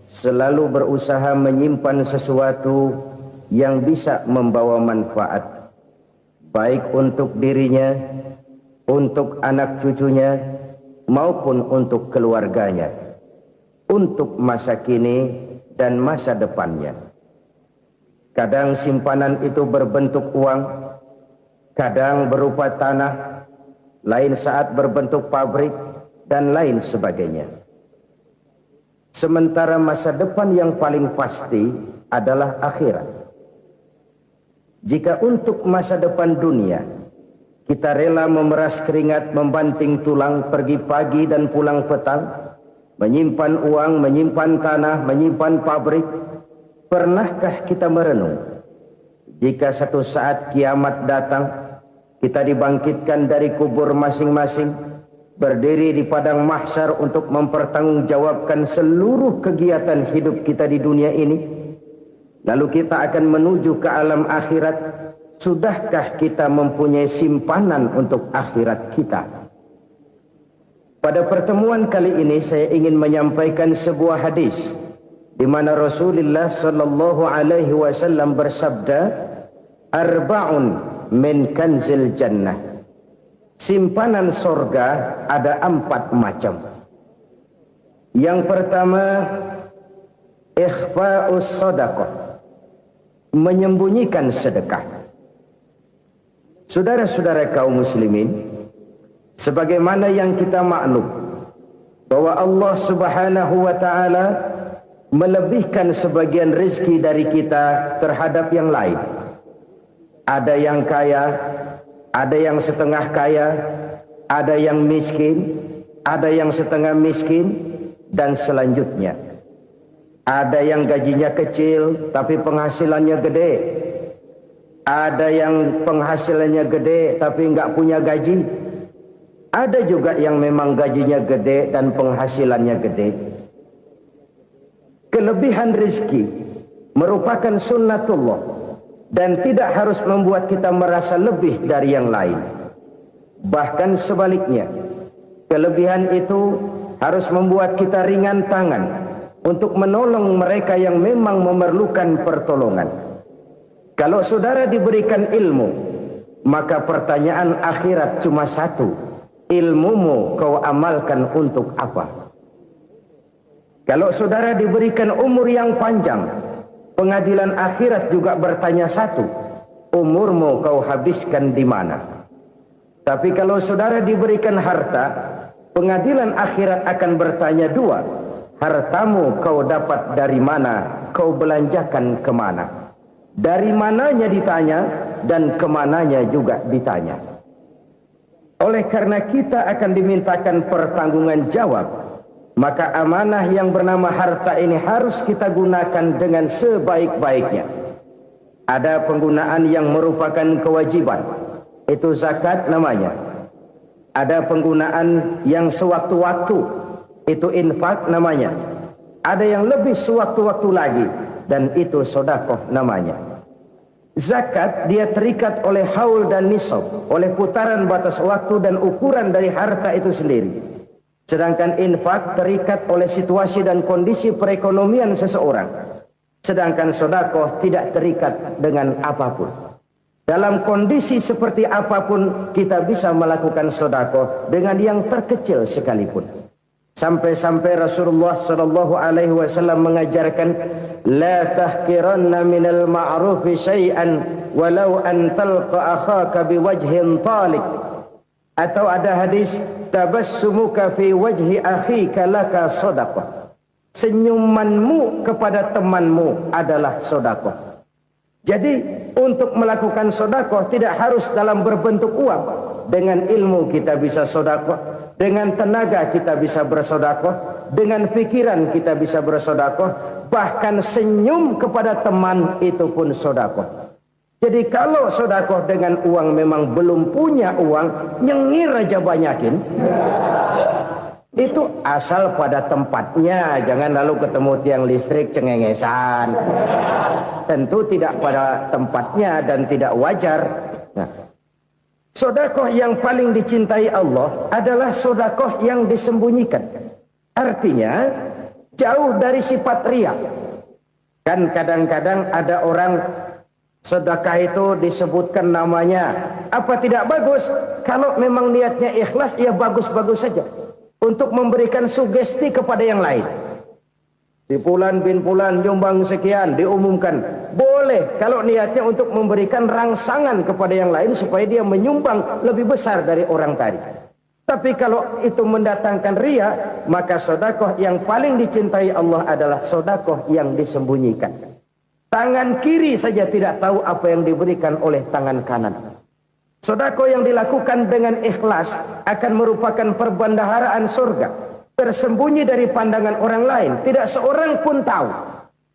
selalu berusaha menyimpan sesuatu yang bisa membawa manfaat, baik untuk dirinya, untuk anak cucunya, maupun untuk keluarganya, untuk masa kini dan masa depannya. Kadang simpanan itu berbentuk uang, kadang berupa tanah, lain saat berbentuk pabrik, dan lain sebagainya. Sementara masa depan yang paling pasti adalah akhirat. Jika untuk masa depan dunia kita rela memeras keringat, membanting tulang, pergi pagi dan pulang petang, menyimpan uang, menyimpan tanah, menyimpan pabrik, pernahkah kita merenung jika satu saat kiamat datang, kita dibangkitkan dari kubur masing-masing, berdiri di padang mahsyar untuk mempertanggungjawabkan seluruh kegiatan hidup kita di dunia ini, lalu kita akan menuju ke alam akhirat. Sudahkah kita mempunyai simpanan untuk akhirat kita? Pada pertemuan kali ini saya ingin menyampaikan sebuah hadis di mana Rasulullah sallallahu alaihi wasallam bersabda, "Arba'un min kanzil jannah." Simpanan sorga ada 4 macam. Yang pertama, ikhfa'us sadaqah, menyembunyikan sedekah. Saudara-saudara kaum muslimin, sebagaimana yang kita maklum bahwa Allah Subhanahu wa taala melebihkan sebagian rezeki dari kita terhadap yang lain. Ada yang kaya, ada yang setengah kaya, ada yang miskin, ada yang setengah miskin, dan selanjutnya. Ada yang gajinya kecil tapi penghasilannya gede. Ada yang penghasilannya gede tapi enggak punya gaji. Ada juga yang memang gajinya gede dan penghasilannya gede. Kelebihan rezeki merupakan sunnatullah dan tidak harus membuat kita merasa lebih dari yang lain. Bahkan sebaliknya, kelebihan itu harus membuat kita ringan tangan untuk menolong mereka yang memang memerlukan pertolongan. Kalau saudara diberikan ilmu, maka pertanyaan akhirat cuma satu: ilmumu kau amalkan untuk apa? Kalau saudara diberikan umur yang panjang, pengadilan akhirat juga bertanya satu: umurmu kau habiskan di mana? Tapi kalau saudara diberikan harta, pengadilan akhirat akan bertanya dua: hartamu kau dapat dari mana? Kau belanjakan kemana? Dari mananya ditanya dan kemananya juga ditanya. Oleh karena kita akan dimintakan pertanggungan jawab, maka amanah yang bernama harta ini harus kita gunakan dengan sebaik-baiknya. Ada penggunaan yang merupakan kewajiban, itu zakat namanya. Ada penggunaan yang sewaktu-waktu, itu infak namanya. Ada yang lebih sewaktu-waktu lagi, dan itu sedekah namanya. Zakat dia terikat oleh haul dan nisab, oleh putaran batas waktu dan ukuran dari harta itu sendiri. Sedangkan infak terikat oleh situasi dan kondisi perekonomian seseorang. Sedangkan sedekah tidak terikat dengan apapun. Dalam kondisi seperti apapun kita bisa melakukan sedekah dengan yang terkecil sekalipun. Sampai-sampai Rasulullah sallallahu alaihi wasallam mengajarkan, la tahqiranna minal ma'rufi syai'an walau an talqa akhaka biwajhin talik. Atau ada hadis, tabassumuka fi wajhi akhika laka shadaqah. Senyumanmu kepada temanmu adalah sedekah. Jadi untuk melakukan sedekah tidak harus dalam berbentuk uang. Dengan ilmu kita bisa sedekah. Dengan tenaga kita bisa bersedekah, dengan pikiran kita bisa bersedekah, bahkan senyum kepada teman itu pun sedekah. Jadi kalau sedekah dengan uang memang belum punya uang, nyengir aja banyakin. Itu asal pada tempatnya, jangan lalu ketemu tiang listrik cengengesan. Tentu tidak pada tempatnya dan tidak wajar. Nah, sedekah yang paling dicintai Allah adalah sedekah yang disembunyikan. Artinya, jauh dari sifat riya. Kan kadang-kadang ada orang sedekah itu disebutkan namanya, apa tidak bagus? Kalau memang niatnya ikhlas, ya bagus-bagus saja. Untuk memberikan sugesti kepada yang lain. Si Fulan bin Fulan nyumbang sekian, diumumkan. Boleh kalau niatnya untuk memberikan rangsangan kepada yang lain supaya dia menyumbang lebih besar dari orang tadi. Tapi kalau itu mendatangkan riya, maka sedekah yang paling dicintai Allah adalah sedekah yang disembunyikan. Tangan kiri saja tidak tahu apa yang diberikan oleh tangan kanan. Sedekah yang dilakukan dengan ikhlas akan merupakan perbendaharaan surga, tersembunyi dari pandangan orang lain, tidak seorang pun tahu.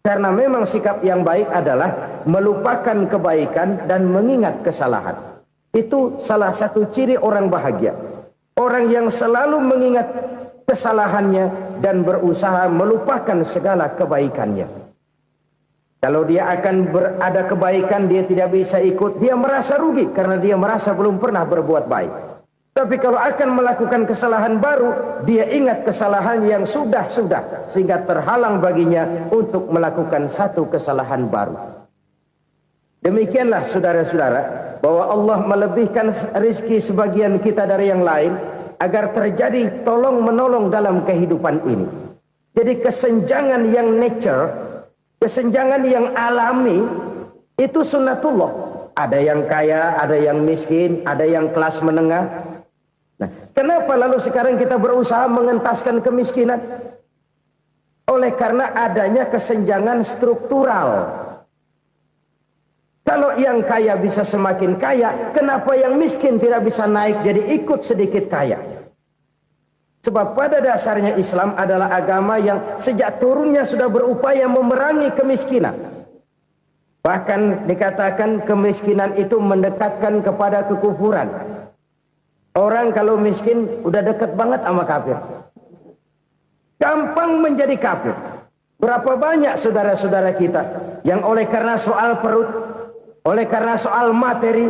Karena memang sikap yang baik adalah melupakan kebaikan dan mengingat kesalahan. Itu salah satu ciri orang bahagia. Orang yang selalu mengingat kesalahannya dan berusaha melupakan segala kebaikannya. Kalau dia akan berada kebaikan, dia tidak bisa ikut, dia merasa rugi karena dia merasa belum pernah berbuat baik. Tapi kalau akan melakukan kesalahan baru, dia ingat kesalahan yang sudah-sudah, sehingga terhalang baginya untuk melakukan satu kesalahan baru. Demikianlah saudara-saudara, bahwa Allah melebihkan rizki sebagian kita dari yang lain, agar terjadi tolong-menolong dalam kehidupan ini. Jadi kesenjangan yang nature, kesenjangan yang alami, itu sunnatullah. Ada yang kaya, ada yang miskin, ada yang kelas menengah. Nah, kenapa lalu sekarang kita berusaha mengentaskan kemiskinan? Oleh karena adanya kesenjangan struktural. Kalau yang kaya bisa semakin kaya, kenapa yang miskin tidak bisa naik jadi ikut sedikit kaya? Sebab pada dasarnya Islam adalah agama yang sejak turunnya sudah berupaya memerangi kemiskinan. Bahkan dikatakan kemiskinan itu mendekatkan kepada kekufuran. Orang kalau miskin udah dekat banget sama kafir. Gampang menjadi kafir. Berapa banyak saudara-saudara kita yang oleh karena soal perut, oleh karena soal materi,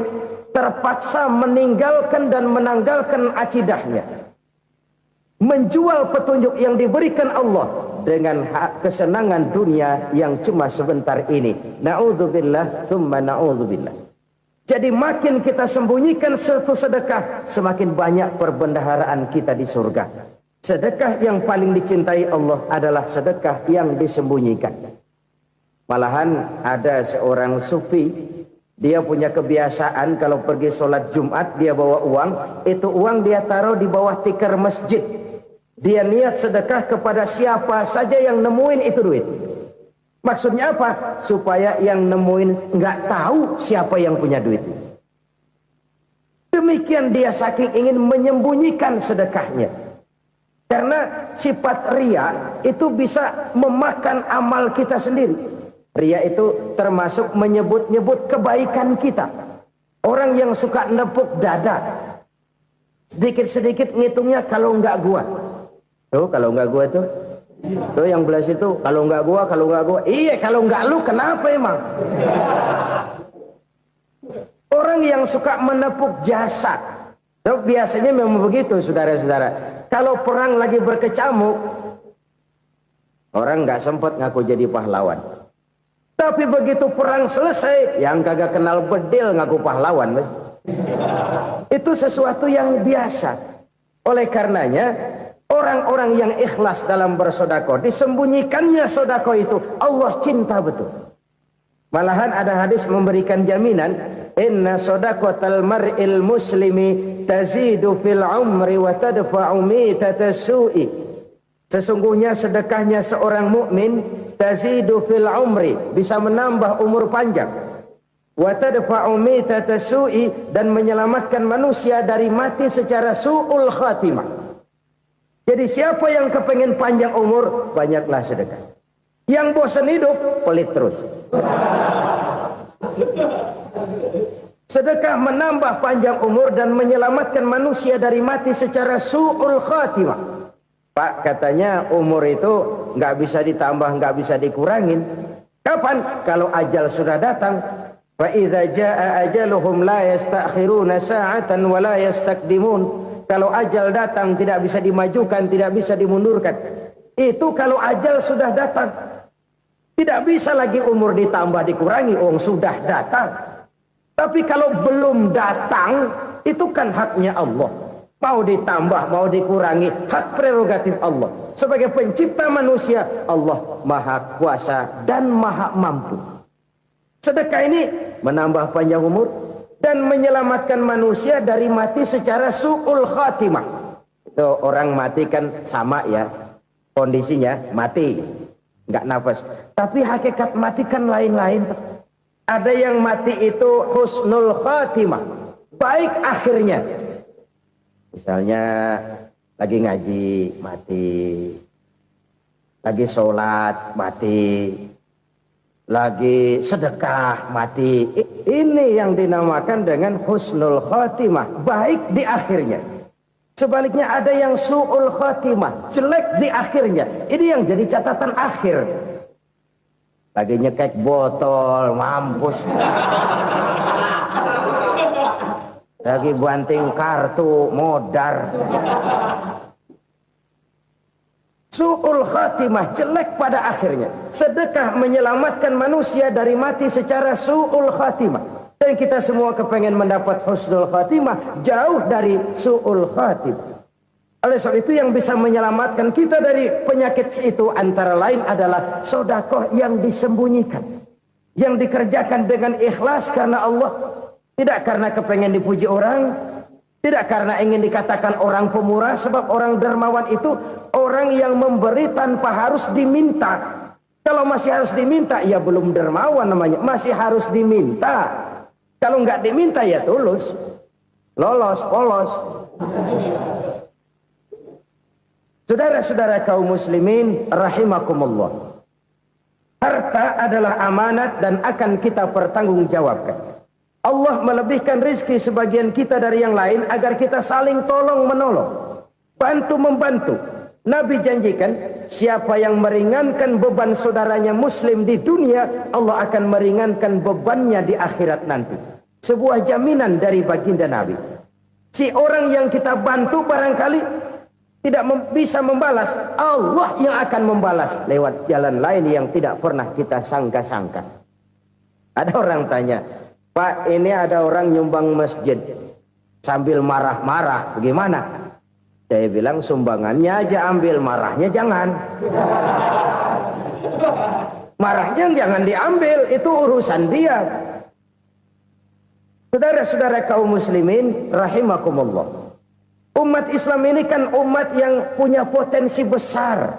terpaksa meninggalkan dan menanggalkan akidahnya. Menjual petunjuk yang diberikan Allah dengan kesenangan dunia yang cuma sebentar ini. Na'udzubillah, thumma na'udzubillah. Jadi makin kita sembunyikan satu sedekah, semakin banyak perbendaharaan kita di surga. Sedekah yang paling dicintai Allah adalah sedekah yang disembunyikan. Malahan ada seorang sufi, dia punya kebiasaan kalau pergi sholat Jumat dia bawa uang, itu uang dia taruh di bawah tikar masjid. Dia niat sedekah kepada siapa saja yang nemuin itu duit. Maksudnya apa? Supaya yang nemuin nggak tahu siapa yang punya duit. Demikian dia saking ingin menyembunyikan sedekahnya. Karena sifat riya itu bisa memakan amal kita sendiri. Riya itu termasuk menyebut-nyebut kebaikan kita. Orang yang suka nepuk dada, sedikit-sedikit ngitungnya kalau nggak gua. Tuh kalau nggak gua tuh. Tuh yang belas itu kalau nggak gua, kalau nggak gua. Iya kalau nggak lu kenapa emang? Orang yang suka menepuk jasad. Tuh, biasanya memang begitu saudara-saudara. Kalau perang lagi berkecamuk, orang nggak sempat ngaku jadi pahlawan. Tapi begitu perang selesai, yang kagak kenal bedil ngaku pahlawan, mas. Itu sesuatu yang biasa. Oleh karenanya, orang-orang yang ikhlas dalam bersedekah, disembunyikannya sedekah itu, Allah cinta betul. Malahan ada hadis memberikan jaminan, inna sedaqatal mar'il muslimi tazidu fil umri wa tadfa'u mitata su'i. Sesungguhnya sedekahnya seorang mukmin tazidu fil umri, bisa menambah umur panjang, wa tadfa'u mitata su'i, dan menyelamatkan manusia dari mati secara su'ul khatimah. Jadi siapa yang kepengen panjang umur, banyaklah sedekah. Yang bosan hidup, pelit terus. Sedekah menambah panjang umur dan menyelamatkan manusia dari mati secara su'ul khatimah. Pak, katanya umur itu nggak bisa ditambah, nggak bisa dikurangin. Kapan? Kalau ajal sudah datang. Fa idza jaa ajaluhum la yastakhiruna sa'atan wa la yastaqdimun. Kalau ajal datang tidak bisa dimajukan, tidak bisa dimundurkan. Itu kalau ajal sudah datang. Tidak bisa lagi umur ditambah dikurangi, sudah datang. Tapi kalau belum datang, itu kan haknya Allah. Mau ditambah, mau dikurangi, hak prerogatif Allah. Sebagai pencipta manusia, Allah maha kuasa dan maha mampu. Sedekah ini menambah panjang umur dan menyelamatkan manusia dari mati secara su'ul khatimah. Itu orang mati kan sama ya, kondisinya mati, nggak nafas. Tapi hakikat mati kan lain-lain. Ada yang mati itu husnul khatimah, baik akhirnya. Misalnya lagi ngaji mati, lagi sholat mati, lagi sedekah mati. Ini yang dinamakan dengan husnul khatimah, baik di akhirnya. Sebaliknya ada yang su'ul khatimah, jelek di akhirnya. Ini yang jadi catatan akhir. Lagi nyekek botol, mampus. Lagi banting kartu, modar. Su'ul khatimah, jelek pada akhirnya. Sedekah menyelamatkan manusia dari mati secara su'ul khatimah. Dan kita semua kepengen mendapat husnul khatimah, jauh dari su'ul khatimah. Oleh sebab itu yang bisa menyelamatkan kita dari penyakit itu antara lain adalah sedekah yang disembunyikan, yang dikerjakan dengan ikhlas karena Allah. Tidak karena kepengen dipuji orang, tidak karena ingin dikatakan orang pemurah, sebab orang dermawan itu orang yang memberi tanpa harus diminta. Kalau masih harus diminta, ya belum dermawan namanya, masih harus diminta. Kalau nggak diminta ya tulus, lolos, polos. Saudara-saudara kaum muslimin rahimakumullah. Harta adalah amanat dan akan kita pertanggungjawabkan. Allah melebihkan rizki sebagian kita dari yang lain agar kita saling tolong menolong, bantu membantu. Nabi janjikan siapa yang meringankan beban saudaranya muslim di dunia, Allah akan meringankan bebannya di akhirat nanti. Sebuah jaminan dari baginda Nabi. Si orang yang kita bantu barangkali tidak bisa membalas, Allah yang akan membalas lewat jalan lain yang tidak pernah kita sangka-sangka. Ada orang tanya, Pak, ini ada orang nyumbang masjid sambil marah-marah, bagaimana? Saya bilang sumbangannya aja ambil, marahnya jangan. Marahnya jangan diambil, itu urusan dia. Saudara-saudara kaum muslimin rahimakumullah. Umat Islam ini kan umat yang punya potensi besar.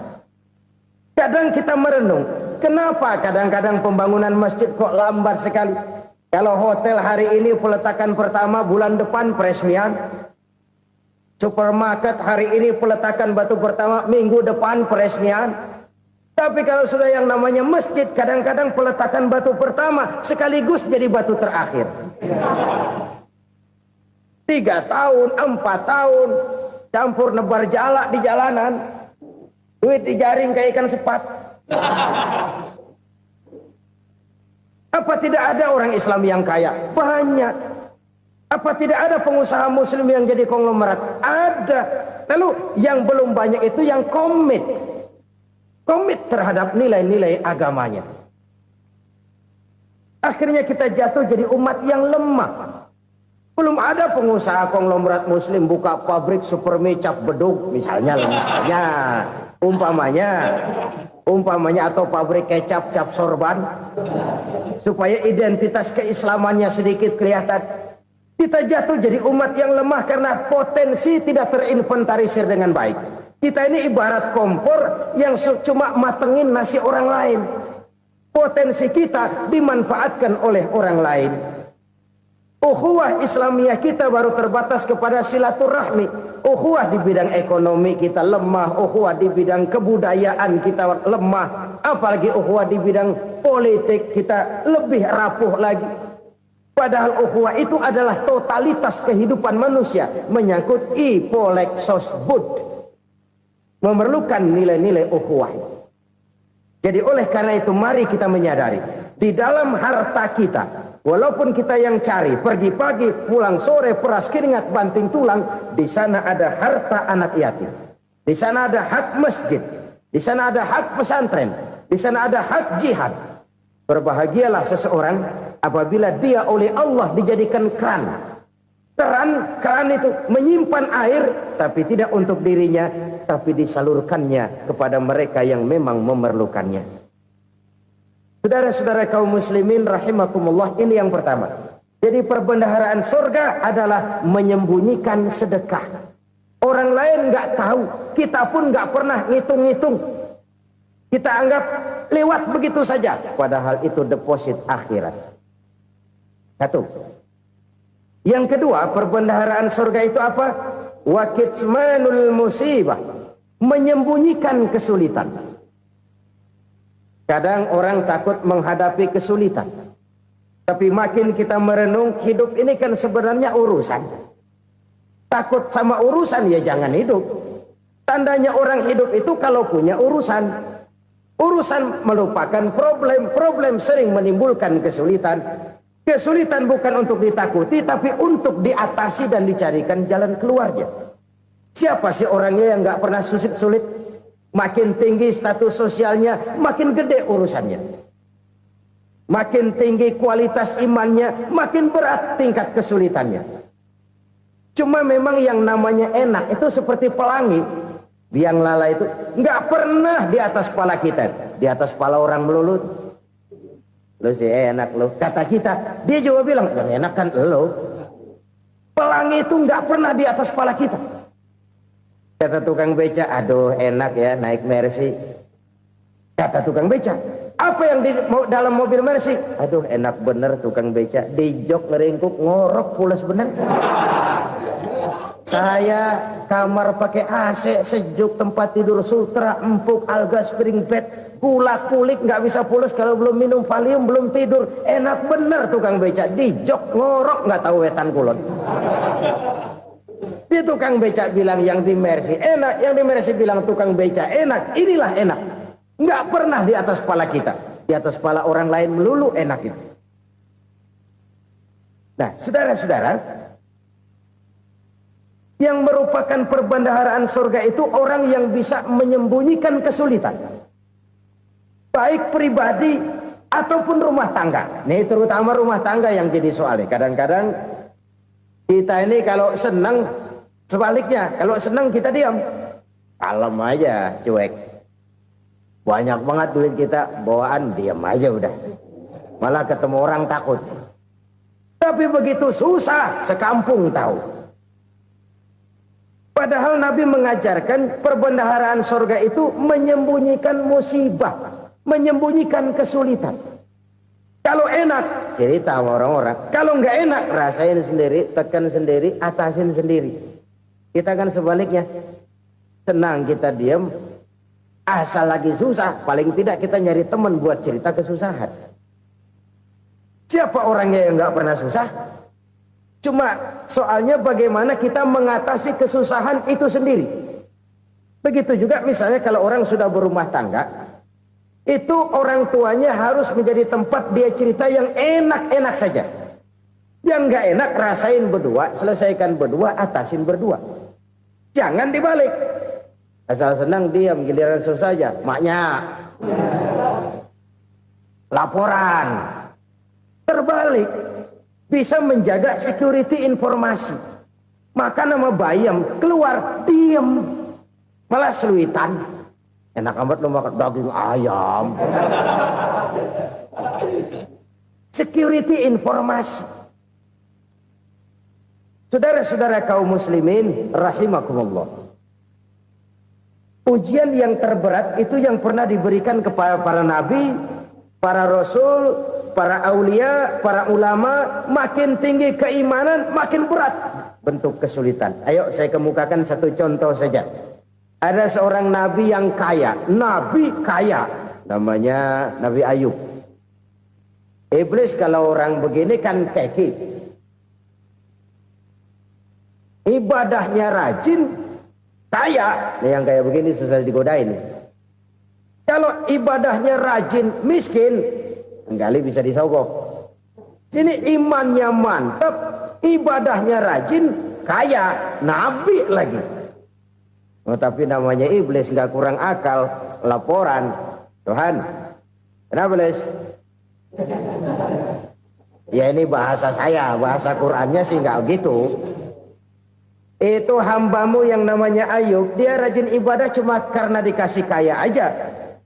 Kadang kita merenung, kenapa kadang-kadang pembangunan masjid kok lambat sekali? Kalau hotel hari ini peletakan pertama, bulan depan peresmian. Supermarket hari ini peletakan batu pertama, minggu depan peresmian. Tapi kalau sudah yang namanya masjid, kadang-kadang peletakan batu pertama sekaligus jadi batu terakhir. 3 tahun, 4 tahun, campur nebar jalak di jalanan, duit dijaring kayak ikan sepat. Apa tidak ada orang Islam yang kaya? Banyak. Apa tidak ada pengusaha muslim yang jadi konglomerat? Ada. Lalu yang belum banyak itu yang komit terhadap nilai-nilai agamanya. Akhirnya kita jatuh jadi umat yang lemah. Belum ada pengusaha konglomerat muslim buka pabrik supermi cap beduk misalnya umpamanya atau pabrik kecap cap sorban supaya identitas keislamannya sedikit kelihatan. Kita jatuh jadi umat yang lemah karena potensi tidak terinventarisir dengan baik. Kita ini ibarat kompor yang cuma matengin nasi orang lain. Potensi kita dimanfaatkan oleh orang lain. Ukhuwah Islamiyah kita baru terbatas kepada silaturahmi. Ukhuwah di bidang ekonomi kita lemah, ukhuwah di bidang kebudayaan kita lemah, apalagi ukhuwah di bidang politik kita lebih rapuh lagi. Padahal ukhuwah itu adalah totalitas kehidupan manusia, menyangkut ipolek sosbud, memerlukan nilai-nilai ukhuwah. Jadi oleh karena itu mari kita menyadari di dalam harta kita, walaupun kita yang cari, pergi pagi, pulang sore, peras keringat, banting tulang, di sana ada harta anak yatim. Di sana ada hak masjid. Di sana ada hak pesantren, di sana ada hak jihad. Berbahagialah seseorang apabila dia oleh Allah dijadikan keran. Keran itu menyimpan air, tapi tidak untuk dirinya, tapi disalurkannya kepada mereka yang memang memerlukannya. Saudara-saudara kaum muslimin rahimakumullah, ini yang pertama. Jadi perbendaharaan surga adalah menyembunyikan sedekah. Orang lain nggak tahu, kita pun nggak pernah ngitung-ngitung. Kita anggap lewat begitu saja, padahal itu deposit akhirat. Satu. Yang kedua, perbendaharaan surga itu apa? Wa kitmanul musibah, menyembunyikan kesulitan. Kadang orang takut menghadapi kesulitan, tapi makin kita merenung, hidup ini kan sebenarnya urusan. Takut sama urusan, ya jangan hidup. Tandanya orang hidup itu kalau punya urusan. Urusan melupakan problem. Problem sering menimbulkan kesulitan. Kesulitan bukan untuk ditakuti, tapi untuk diatasi dan dicarikan jalan keluarnya. Siapa sih orangnya yang gak pernah sulit-sulit? Makin tinggi status sosialnya, makin gede urusannya. Makin tinggi kualitas imannya, makin berat tingkat kesulitannya. Cuma memang yang namanya enak itu seperti pelangi. Biang lala itu nggak pernah di atas kepala kita, di atas kepala orang melulu. Lo sih enak lo, kata kita. Dia juga bilang yang enak kan lo. Pelangi itu nggak pernah di atas kepala kita. Kata tukang beca, aduh enak ya naik Mercy. Kata tukang beca, apa yang di dalam mobil Mercy? Aduh enak bener tukang beca, di jok ngeringkuk ngorok pulas bener. Saya kamar pakai AC, sejuk, tempat tidur sutra, empuk, alga, spring bed, gula kulik, nggak bisa pulas kalau belum minum Valium, belum tidur. Enak bener tukang beca, di jok ngorok nggak tahu wetan kulon. Si tukang beca bilang yang di Mercy enak, yang di Mercy bilang tukang beca enak. Inilah enak, nggak pernah di atas kepala kita, di atas kepala orang lain melulu enak itu. Nah, saudara-saudara, yang merupakan perbendaharaan surga itu orang yang bisa menyembunyikan kesulitan, baik pribadi ataupun rumah tangga. Nih terutama rumah tangga yang jadi soalnya. Kadang-kadang kita ini kalau senang, sebaliknya kalau senang kita diam, kalem aja, cuek. Banyak banget duit kita bawaan, diam aja udah. Malah ketemu orang takut. Tapi begitu susah, sekampung tahu. Padahal Nabi mengajarkan perbendaharaan surga itu menyembunyikan musibah, menyembunyikan kesulitan. Kalau enak, cerita sama orang-orang. Kalau nggak enak, rasain sendiri, tekan sendiri, atasin sendiri. Kita kan sebaliknya, senang kita diam, asal lagi susah, paling tidak kita nyari teman buat cerita kesusahan. Siapa orangnya yang nggak pernah susah? Cuma soalnya bagaimana kita mengatasi kesusahan itu sendiri. Begitu juga misalnya kalau orang sudah berumah tangga, itu orang tuanya harus menjadi tempat dia cerita yang enak-enak saja. Yang nggak enak rasain berdua, selesaikan berdua, atasin berdua. Jangan dibalik. Asal senang diam, giliran susah saja. Maknya laporan. Terbalik. Bisa menjaga security informasi. Maka nama bayam keluar diam, malah seluitan. Enak amat lo makan daging ayam. Security informasi. Saudara-saudara kaum muslimin rahimakumullah. Ujian yang terberat itu yang pernah diberikan kepada para nabi, para rasul, para aulia, para ulama. Makin tinggi keimanan, makin berat bentuk kesulitan. Ayo saya kemukakan satu contoh saja. Ada seorang nabi yang kaya, nabi kaya, namanya Nabi Ayub. Iblis kalau orang begini kan keki. Ibadahnya rajin, kaya. Nah, yang kayak begini susah digodain. Kalau ibadahnya rajin, miskin, kali bisa disogok. Sini imannya mantap, ibadahnya rajin, kaya, nabi lagi. Oh, tapi namanya iblis, nggak kurang akal. Laporan, Tuhan, kenapa iblis? Ya ini bahasa saya, bahasa Qurannya sih nggak gitu. Itu hambamu yang namanya Ayub, dia rajin ibadah cuma karena dikasih kaya aja.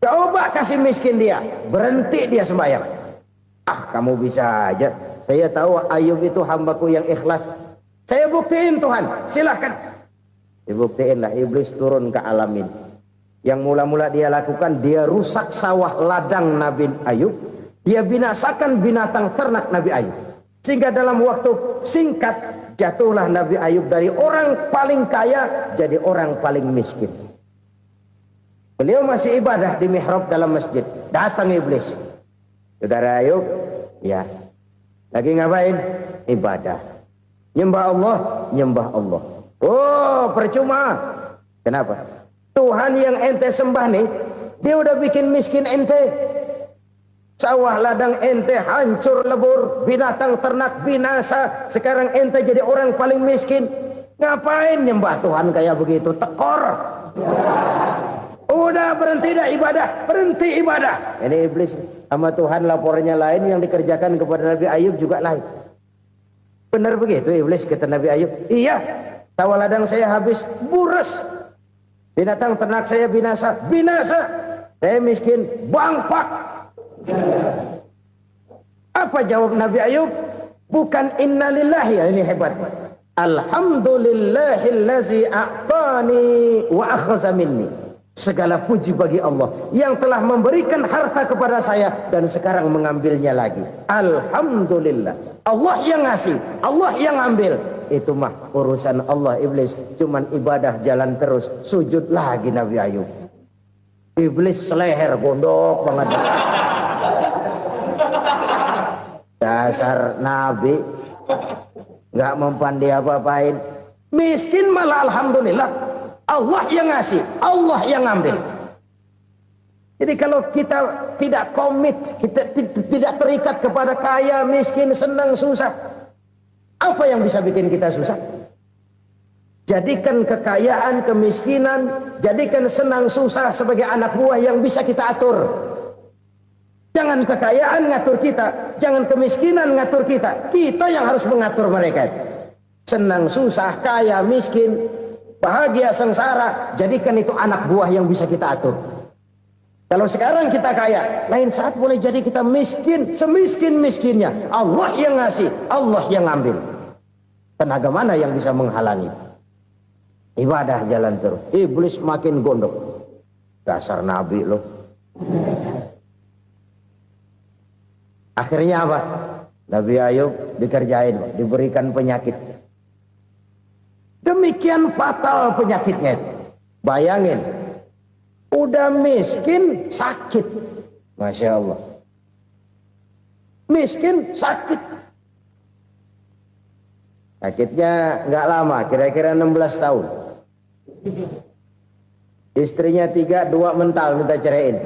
Coba kasih miskin dia, berhenti dia sembahyang. Ah, kamu bisa aja. Saya tahu Ayub itu hambaku yang ikhlas. Saya buktiin Tuhan, silahkan. Dibuktiin lah, iblis turun ke alamin. Yang mula-mula dia lakukan, dia rusak sawah ladang Nabi Ayub. Dia binasakan binatang ternak Nabi Ayub. Sehingga dalam waktu singkat, jatuhlah Nabi Ayub dari orang paling kaya jadi orang paling miskin. Beliau masih ibadah di mihrab dalam masjid. Datang iblis. Saudara Ayub, ya, lagi ngapain? Ibadah. Nyembah Allah, nyembah Allah. Oh, percuma. Kenapa? Tuhan yang ente sembah nih, dia udah bikin miskin ente. Sawah ladang ente hancur lebur, binatang ternak binasa. Sekarang ente jadi orang paling miskin. Ngapain nyembah Tuhan kayak begitu? Tekor. Udah berhenti dah ibadah, berhenti ibadah. Ini iblis sama Tuhan laporannya lain, yang dikerjakan kepada Nabi Ayub juga lain. Benar begitu iblis kata Nabi Ayub? Iya. Sawah ladang saya habis, buras. Binatang ternak saya binasa, binasa. Saya miskin, bangpak. Apa jawab Nabi Ayub? Bukan innalillahi, ya ini hebat. Alhamdulillahillazi a'tani wa akhza minni. Segala puji bagi Allah yang telah memberikan harta kepada saya dan sekarang mengambilnya lagi. Alhamdulillah. Allah yang ngasih, Allah yang ambil. Itu mah urusan Allah. Iblis cuman ibadah jalan terus, sujud lagi Nabi Ayub. Iblis seleher gondok banget. Dasar Nabi nggak mempan dia apa-apain. Miskin malah alhamdulillah. Allah yang ngasih, Allah yang ambil. Jadi kalau kita tidak komit, kita tidak terikat kepada kaya, miskin, senang, susah, apa yang bisa bikin kita susah? Jadikan kekayaan, kemiskinan, jadikan senang, susah sebagai anak buah yang bisa kita atur. Jangan kekayaan ngatur kita, jangan kemiskinan ngatur kita. Kita yang harus mengatur mereka. Senang, susah, kaya, miskin, bahagia, sengsara, jadikan itu anak buah yang bisa kita atur. Kalau sekarang kita kaya, lain saat boleh jadi kita miskin, semiskin-miskinnya. Allah yang ngasih, Allah yang ngambil. Tenaga mana yang bisa menghalangi? Ibadah jalan terus. Iblis makin gondok. Dasar Nabi loh. Akhirnya apa? Nabi Ayub dikerjain, diberikan penyakit. Demikian fatal penyakitnya. Bayangin, udah miskin sakit. Masya Allah. Miskin sakit. Sakitnya nggak lama, kira-kira 16 tahun. Istrinya 3, 2 mental minta ceraiin.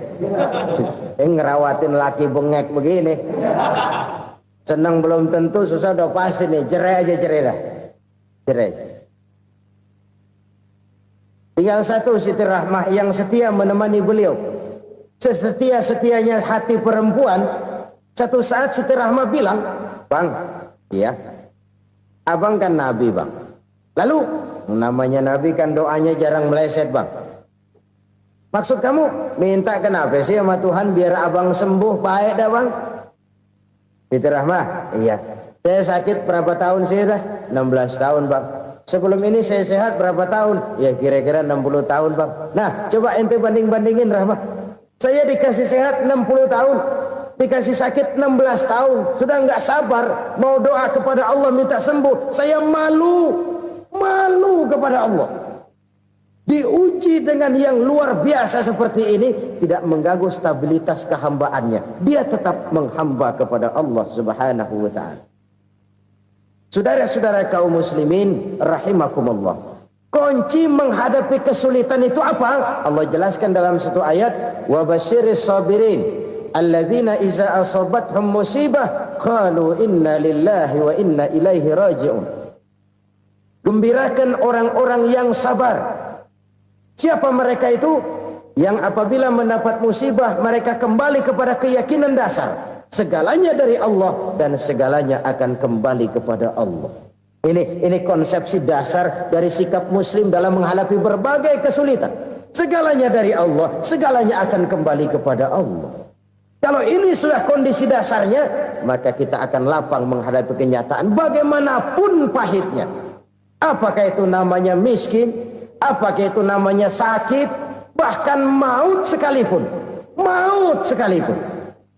Ngerawatin laki bengek begini. Senang belum tentu, susah udah pasti nih. Cerai aja, cerai dah. Cerai. Tinggal satu Siti Rahmah yang setia menemani beliau. Sesetia-setianya hati perempuan. Satu saat Siti Rahmah bilang, "Bang, iya, abang kan Nabi bang. Lalu namanya Nabi kan doanya jarang meleset bang. Maksud kamu minta kenapa sih sama Tuhan biar abang sembuh baik dah bang?" Siti Rahmah, iya. Saya sakit berapa tahun sih dah? 16 tahun bang. Sebelum ini saya sehat berapa tahun? Ya kira-kira 60 tahun bang. Nah coba ente banding-bandingin Rahmah. Saya dikasih sehat 60 tahun. Dikasih sakit 16 tahun. Sudah nggak sabar mau doa kepada Allah minta sembuh. Saya malu kepada Allah. Diuji dengan yang luar biasa seperti ini, tidak mengganggu stabilitas kehambaannya. Dia tetap menghamba kepada Allah Subhanahu wa ta'ala. Saudara-saudara kaum muslimin rahimakumullah. Kunci menghadapi kesulitan itu apa? Allah jelaskan dalam satu ayat, wa basyiris sabirin alladzina iza asabathum musibah qalu inna lillahi wa inna ilaihi raji'un. Gembirakan orang-orang yang sabar Siapa mereka itu? Yang apabila mendapat musibah mereka kembali kepada keyakinan dasar, segalanya dari Allah dan segalanya akan kembali kepada Allah. Ini konsepsi dasar dari sikap muslim dalam menghadapi berbagai kesulitan. Segalanya dari Allah, segalanya akan kembali kepada Allah. Kalau ini sudah kondisi dasarnya, maka kita akan lapang menghadapi kenyataan bagaimanapun pahitnya. Apakah itu namanya miskin, apakah itu namanya sakit, bahkan maut sekalipun. Maut sekalipun.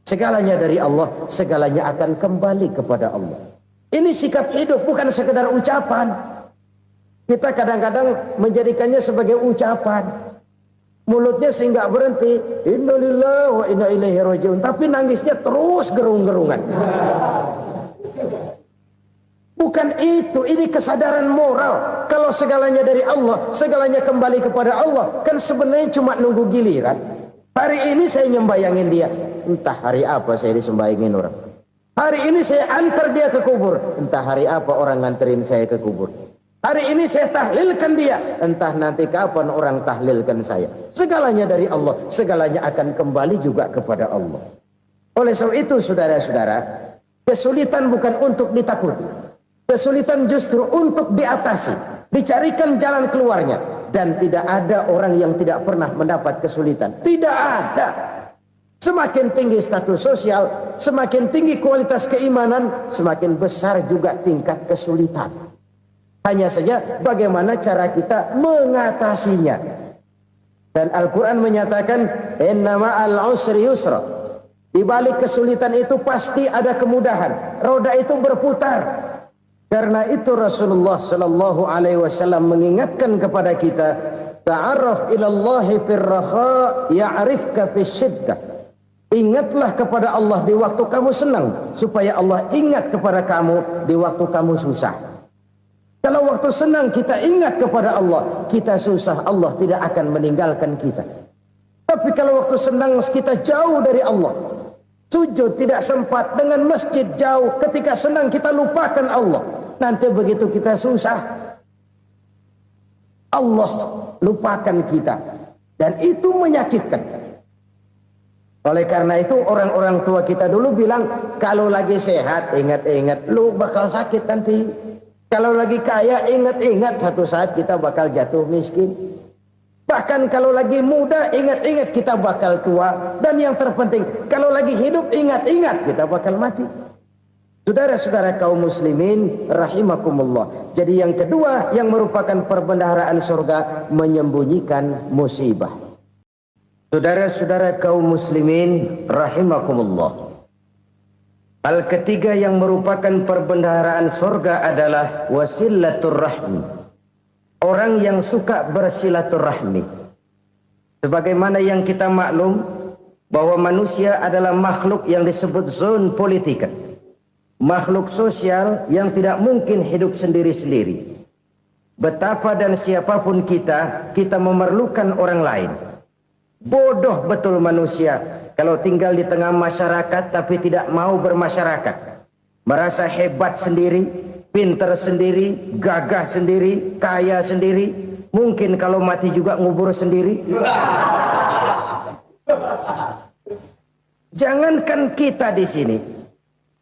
Segalanya dari Allah, segalanya akan kembali kepada Allah. Ini sikap hidup, bukan sekedar ucapan. Kita kadang-kadang menjadikannya sebagai ucapan. Mulutnya sehingga berhenti, innalillahi wa inna ilaihi rajiun, tapi nangisnya terus gerung-gerungan. Bukan itu, ini kesadaran moral. Kalau segalanya dari Allah, segalanya kembali kepada Allah, kan sebenarnya cuma nunggu giliran. Hari ini saya nyembayangin dia, entah hari apa saya disembayangin orang. Hari ini saya antar dia ke kubur, entah hari apa orang nganterin saya ke kubur. Hari ini saya tahlilkan dia, entah nanti kapan orang tahlilkan saya. Segalanya dari Allah, segalanya akan kembali juga kepada Allah. Oleh sebab itu saudara-saudara, kesulitan bukan untuk ditakuti. Kesulitan justru untuk diatasi, dicarikan jalan keluarnya. Dan tidak ada orang yang tidak pernah mendapat kesulitan. Tidak ada. Semakin tinggi status sosial, semakin tinggi kualitas keimanan, semakin besar juga tingkat kesulitan. Hanya saja bagaimana cara kita mengatasinya. Dan Al-Quran menyatakan, innama al-usri yusra. Di balik kesulitan itu pasti ada kemudahan. Roda itu berputar. Karena itu Rasulullah sallallahu alaihi wasallam mengingatkan kepada kita, ta'arraf ilallahi firraha ya'rifka fisyiddah. Ingatlah kepada Allah di waktu kamu senang, supaya Allah ingat kepada kamu di waktu kamu susah. Kalau waktu senang kita ingat kepada Allah, kita susah, Allah tidak akan meninggalkan kita. Tapi kalau waktu senang kita jauh dari Allah, sujud tidak sempat, dengan masjid jauh, ketika senang kita lupakan Allah. Nanti begitu kita susah, Allah lupakan kita. Dan itu menyakitkan. Oleh karena itu orang-orang tua kita dulu bilang, kalau lagi sehat ingat-ingat, lu bakal sakit nanti. Kalau lagi kaya ingat-ingat satu saat kita bakal jatuh miskin. Bahkan kalau lagi muda ingat-ingat kita bakal tua. Dan yang terpenting, kalau lagi hidup ingat-ingat kita bakal mati. Saudara-saudara kaum muslimin rahimakumullah. Jadi yang kedua yang merupakan perbendaharaan surga, menyembunyikan musibah. Saudara-saudara kaum muslimin rahimakumullah. Hal ketiga yang merupakan perbendaharaan surga adalah wasilatur rahmi. Orang yang suka bersilaturahmi. Sebagaimana yang kita maklum bahwa manusia adalah makhluk yang disebut zon politika. Makhluk sosial yang tidak mungkin hidup sendiri-sendiri. Betapa dan siapapun kita memerlukan orang lain. Bodoh betul manusia kalau tinggal di tengah masyarakat tapi tidak mau bermasyarakat. Merasa hebat sendiri, pintar sendiri, gagah sendiri, kaya sendiri. Mungkin kalau mati juga ngubur sendiri. Jangankan kita di sini,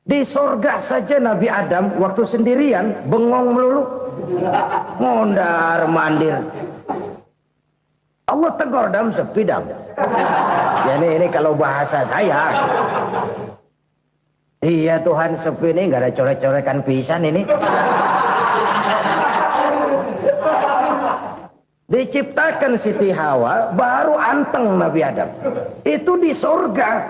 di sorga saja Nabi Adam waktu sendirian bengong melulu, mondar mandir. Allah tegur dam sepi dam. Ya ini kalau bahasa saya. Iya Tuhan, sepi ini nggak ada coret-corekan pisan ini. Diciptakan Siti Hawa baru anteng Nabi Adam. Itu di sorga.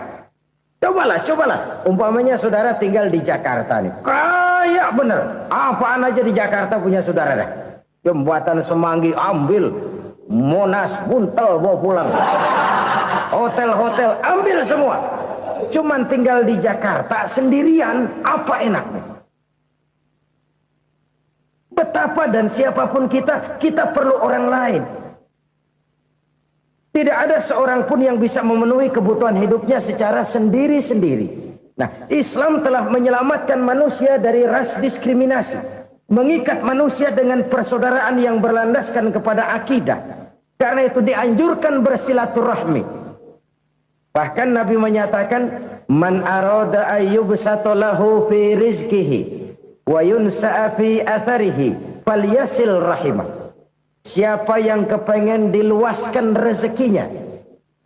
Cobalah. Umpamanya saudara tinggal di Jakarta nih. Kayak bener. Apaan aja di Jakarta punya saudara dah. Jembatan Semanggi ambil. Monas buntel bawa pulang. Hotel-hotel ambil semua. Cuman tinggal di Jakarta sendirian, apa enaknya? Betapa dan siapapun kita perlu orang lain. Tidak ada seorang pun yang bisa memenuhi kebutuhan hidupnya secara sendiri-sendiri. Nah, Islam telah menyelamatkan manusia dari ras diskriminasi. Mengikat manusia dengan persaudaraan yang berlandaskan kepada akidah. Karena itu dianjurkan bersilaturahmi. Bahkan Nabi menyatakan, man arada ayyubsata lahu fi rizqihi wa yunsa'a fi atharihi falyasil rahimah. Siapa yang kepengen diluaskan rezekinya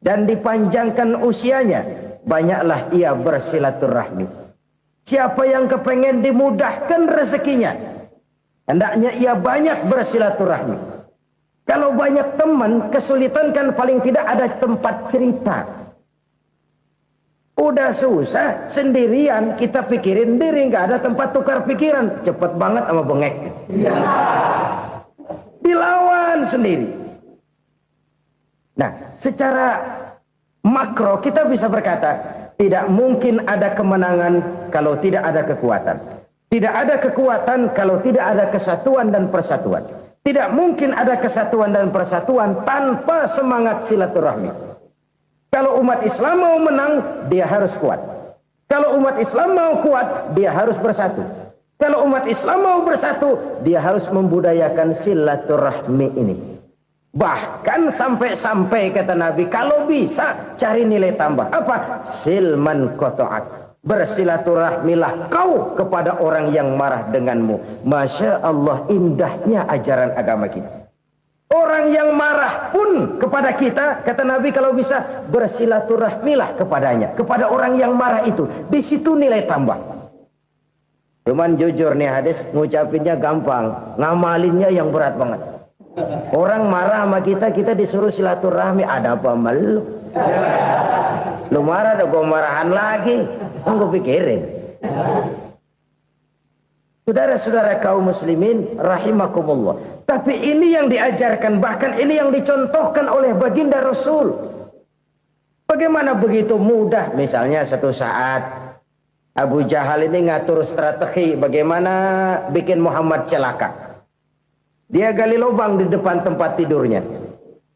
dan dipanjangkan usianya, banyaklah ia bersilaturahmi. Siapa yang kepengen dimudahkan rezekinya, hendaknya ia banyak bersilaturahmi. Kalau banyak teman, kesulitan kan paling tidak ada tempat cerita. Udah susah, sendirian kita pikirin diri, nggak ada tempat tukar pikiran. Cepet banget sama bengek. Dilawan sendiri. Nah, secara makro kita bisa berkata, tidak mungkin ada kemenangan kalau tidak ada kekuatan. Tidak ada kekuatan kalau tidak ada kesatuan dan persatuan. Tidak mungkin ada kesatuan dan persatuan tanpa semangat silaturahmi. Kalau umat Islam mau menang, dia harus kuat. Kalau umat Islam mau kuat, dia harus bersatu. Kalau umat Islam mau bersatu, dia harus membudayakan silaturahmi ini. Bahkan sampai-sampai kata Nabi, kalau bisa cari nilai tambah. Apa? Silman qata'ak. Bersilaturahmilah kau kepada orang yang marah denganmu. Masya Allah, indahnya ajaran agama kita. Orang yang marah pun kepada kita, kata Nabi, kalau bisa bersilaturahmilah kepadanya, kepada orang yang marah itu. Di situ nilai tambah. Cuman jujur nih hadis, ngucapinnya gampang, ngamalinnya yang berat banget. Orang marah sama kita, kita disuruh silaturahmi, ada apa malu? Lu marah, ada gua marahan lagi. Gue pikirin. Saudara-saudara kaum muslimin rahimakumullah. Tapi ini yang diajarkan, bahkan ini yang dicontohkan oleh baginda Rasul. Bagaimana begitu mudah, misalnya satu saat Abu Jahal ini ngatur strategi bagaimana bikin Muhammad celaka. Dia gali lubang di depan tempat tidurnya.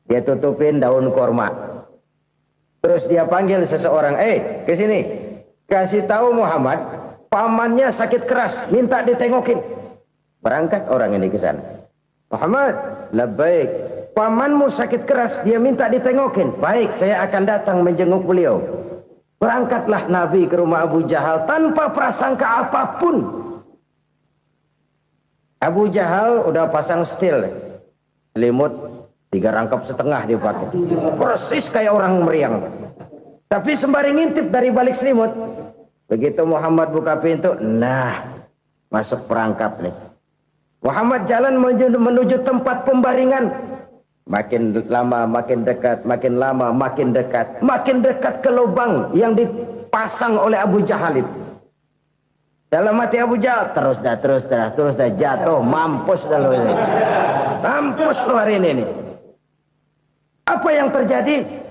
Dia tutupin daun korma. Terus dia panggil seseorang, ke sini. Kasih tahu Muhammad, pamannya sakit keras, minta ditengokin. Berangkat orang ini ke sana. Muhammad, labbaik. Pamanmu sakit keras, dia minta ditengokin. Baik, saya akan datang menjenguk beliau. Berangkatlah Nabi ke rumah Abu Jahal tanpa prasangka apapun. Abu Jahal udah pasang setil, selimut 3 rangkap setengah dipakai. Persis kayak orang meriang. Tapi sembari ngintip dari balik selimut, begitu Muhammad buka pintu, nah, masuk perangkap nih. Muhammad jalan menuju tempat pembaringan. Makin lama makin dekat, makin lama makin dekat. Makin dekat ke lubang yang dipasang oleh Abu Jahal itu. Dalam hati Abu Jahal, terus dah jatuh, mampus dah lo ini. Mampus lo hari ini nih. Apa yang terjadi?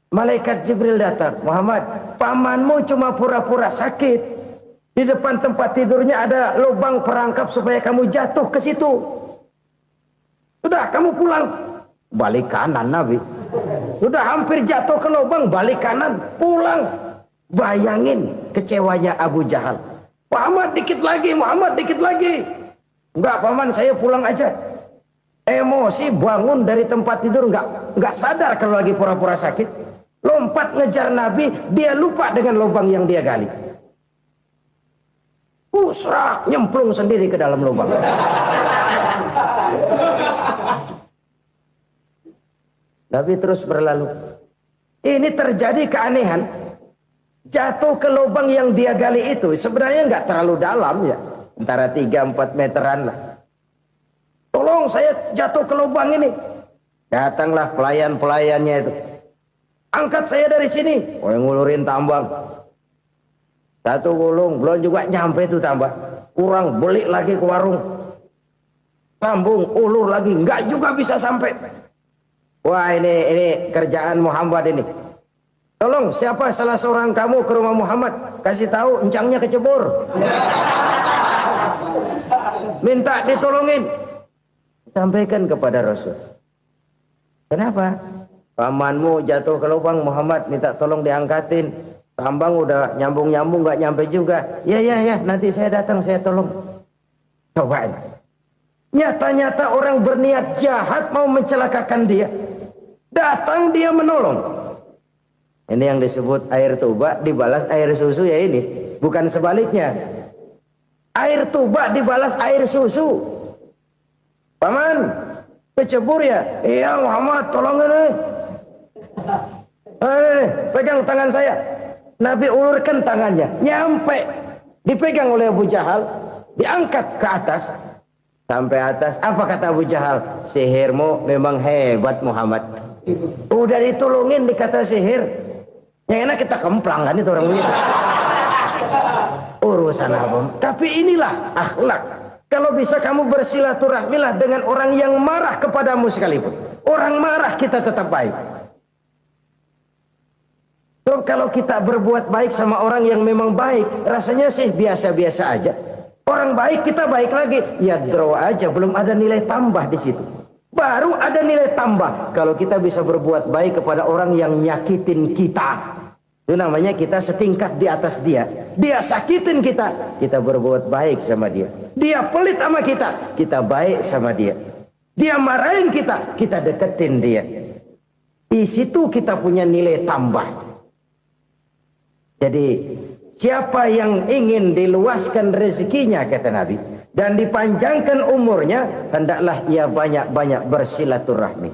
Malaikat Jibril datang. Muhammad, pamanmu cuma pura-pura sakit. Di depan tempat tidurnya ada lubang perangkap supaya kamu jatuh ke situ. Sudah, kamu pulang. Balik kanan Nabi. Sudah hampir jatuh ke lubang, balik kanan, pulang. Bayangin kecewanya Abu Jahal. Muhammad dikit lagi, Muhammad dikit lagi. Enggak, paman, saya pulang aja. Emosi bangun dari tempat tidur, enggak sadar kalau lagi pura-pura sakit. Lompat ngejar Nabi, dia lupa dengan lubang yang dia gali. Usrak, nyemplung sendiri ke dalam lubang. Nabi terus berlalu. Ini terjadi keanehan. Jatuh ke lubang yang dia gali itu sebenarnya nggak terlalu dalam ya, antara 3-4 meteran lah. Tolong, saya jatuh ke lubang ini. Datanglah pelayan-pelayannya itu. Angkat saya dari sini. Oh, yang ngulurin tambang. Satu gulung, belum juga nyampe itu tambang. Kurang, beli lagi ke warung. Sambung, ulur lagi, nggak juga bisa sampai. Wah, ini kerjaan Muhammad ini. Tolong, siapa salah seorang kamu ke rumah Muhammad, kasih tahu encangnya kecebur. Minta ditolongin. Sampaikan kepada Rasul. Kenapa? Pamanmu jatuh ke lubang, Muhammad minta tolong diangkatin. Tambang udah nyambung-nyambung nggak nyampe juga. Ya, nanti saya datang, saya tolong. Coba. Nyata-nyata orang berniat jahat mau mencelakakan dia. Datang dia menolong. Ini yang disebut air tuba dibalas air susu ya ini. Bukan sebaliknya. Air tuba dibalas air susu. Paman, kecebur ya? Iya Muhammad, tolong ini. Pegang tangan saya. Nabi ulurkan tangannya. Nyampe. Dipegang oleh Abu Jahal. Diangkat ke atas. Sampai atas. Apa kata Abu Jahal? Sihirmu memang hebat Muhammad. Udah ditolongin dikata sihir. Yang enak kita kemplang kan itu orang begitu. Urusan apa? Tapi inilah akhlak. Kalau bisa kamu bersilaturahmilah dengan orang yang marah kepadamu sekalipun. Orang marah kita tetap baik. So, kalau kita berbuat baik sama orang yang memang baik, rasanya sih biasa-biasa aja. Orang baik kita baik lagi. Ya draw aja, belum ada nilai tambah di situ. Baru ada nilai tambah kalau kita bisa berbuat baik kepada orang yang nyakitin kita. Itu namanya kita setingkat di atas dia. Dia sakitin kita, kita berbuat baik sama dia. Dia pelit sama kita, kita baik sama dia. Dia marahin kita, kita deketin dia. Di situ kita punya nilai tambah. Jadi siapa yang ingin diluaskan rezekinya kata Nabi dan dipanjangkan umurnya, hendaklah ia banyak-banyak bersilaturahmi.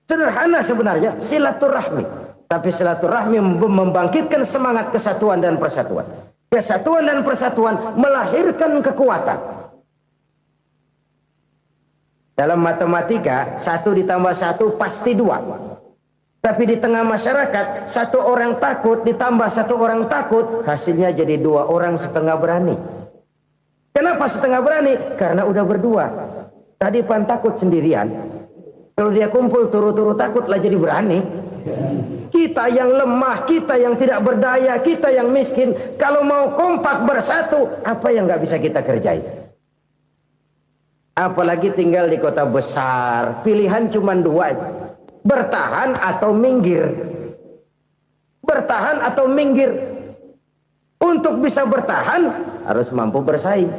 Sederhana sebenarnya silaturahmi. Tapi silaturahmi membangkitkan semangat kesatuan dan persatuan. Kesatuan dan persatuan melahirkan kekuatan. Dalam matematika, 1 ditambah 1 pasti 2. Tapi di tengah masyarakat, 1 orang takut ditambah 1 orang takut, hasilnya jadi 2 orang setengah berani. Kenapa setengah berani? Karena udah berdua. Tadi pan takut sendirian. Kalau dia kumpul turu-turu takut lah jadi berani. Kita yang lemah, kita yang tidak berdaya, kita yang miskin, kalau mau kompak bersatu, apa yang nggak bisa kita kerjain? Apalagi tinggal di kota besar, pilihan cuma 2, bertahan atau minggir. Bertahan atau minggir. Untuk bisa bertahan harus mampu bersaing.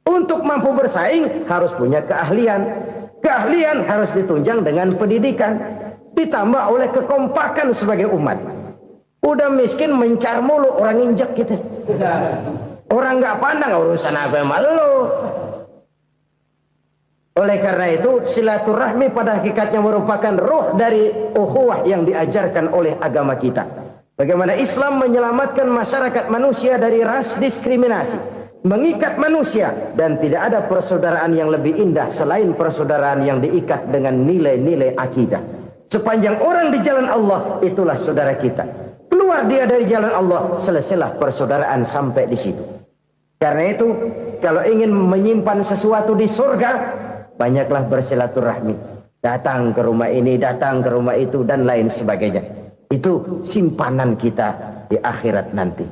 Untuk mampu bersaing harus punya keahlian. Keahlian harus ditunjang dengan pendidikan. Ditambah oleh kekompakan sebagai umat. Udah miskin mencar mulu, orang injek gitu. Orang nggak pandang urusan apa malu. Oleh karena itu silaturahmi pada hakikatnya merupakan ruh dari ukhuwah yang diajarkan oleh agama kita. Bagaimana Islam menyelamatkan masyarakat manusia dari ras diskriminasi, mengikat manusia, dan tidak ada persaudaraan yang lebih indah selain persaudaraan yang diikat dengan nilai-nilai akidah. Sepanjang orang di jalan Allah, itulah saudara kita. Keluar dia dari jalan Allah, selesailah persaudaraan sampai di situ. Karena itu, kalau ingin menyimpan sesuatu di surga, banyaklah bersilaturahmi. Datang ke rumah ini, datang ke rumah itu, dan lain sebagainya. Itu simpanan kita di akhirat nanti.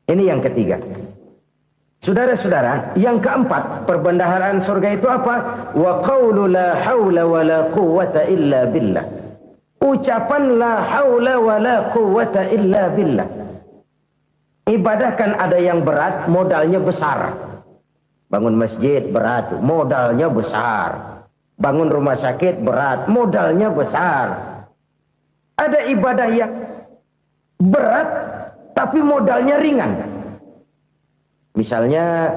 Ini yang ketiga. Saudara-saudara, yang keempat, perbendaharaan surga itu apa? Wa qawlu la hawla wa la quwwata illa billah. Ucapan la haula wa la quwwata illa billah. Ibadah kan ada yang berat, modalnya besar. Bangun masjid berat, modalnya besar. Bangun rumah sakit berat, modalnya besar. Ada ibadah yang berat tapi modalnya ringan. Misalnya